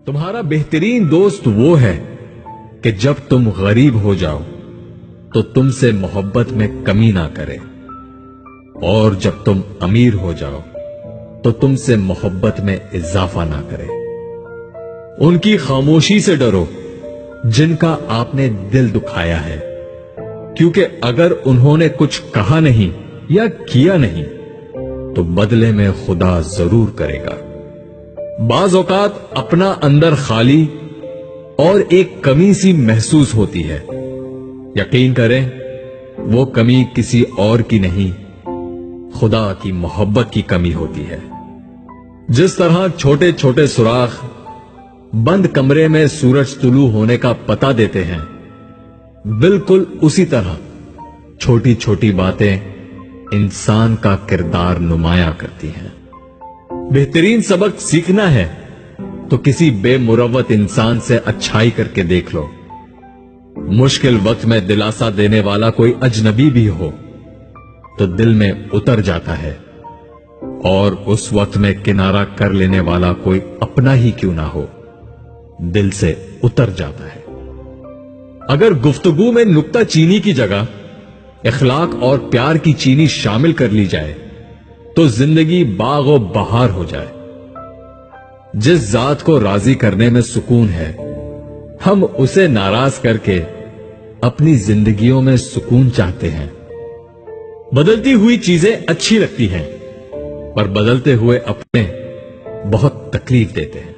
تمہارا بہترین دوست وہ ہے کہ جب تم غریب ہو جاؤ تو تم سے محبت میں کمی نہ کرے، اور جب تم امیر ہو جاؤ تو تم سے محبت میں اضافہ نہ کرے۔ ان کی خاموشی سے ڈرو جن کا آپ نے دل دکھایا ہے، کیونکہ اگر انہوں نے کچھ کہا نہیں یا کیا نہیں تو بدلے میں خدا ضرور کرے گا۔ بعض اوقات اپنا اندر خالی اور ایک کمی سی محسوس ہوتی ہے، یقین کریں وہ کمی کسی اور کی نہیں، خدا کی محبت کی کمی ہوتی ہے۔ جس طرح چھوٹے چھوٹے سوراخ بند کمرے میں سورج طلوع ہونے کا پتہ دیتے ہیں، بالکل اسی طرح چھوٹی چھوٹی باتیں انسان کا کردار نمایاں کرتی ہیں۔ بہترین سبق سیکھنا ہے تو کسی بے مروت انسان سے اچھائی کر کے دیکھ لو۔ مشکل وقت میں دلاسا دینے والا کوئی اجنبی بھی ہو تو دل میں اتر جاتا ہے، اور اس وقت میں کنارہ کر لینے والا کوئی اپنا ہی کیوں نہ ہو دل سے اتر جاتا ہے۔ اگر گفتگو میں نکتہ چینی کی جگہ اخلاق اور پیار کی چینی شامل کر لی جائے تو زندگی باغ و بہار ہو جائے۔ جس ذات کو راضی کرنے میں سکون ہے، ہم اسے ناراض کر کے اپنی زندگیوں میں سکون چاہتے ہیں۔ بدلتی ہوئی چیزیں اچھی لگتی ہیں، پر بدلتے ہوئے اپنے بہت تکلیف دیتے ہیں۔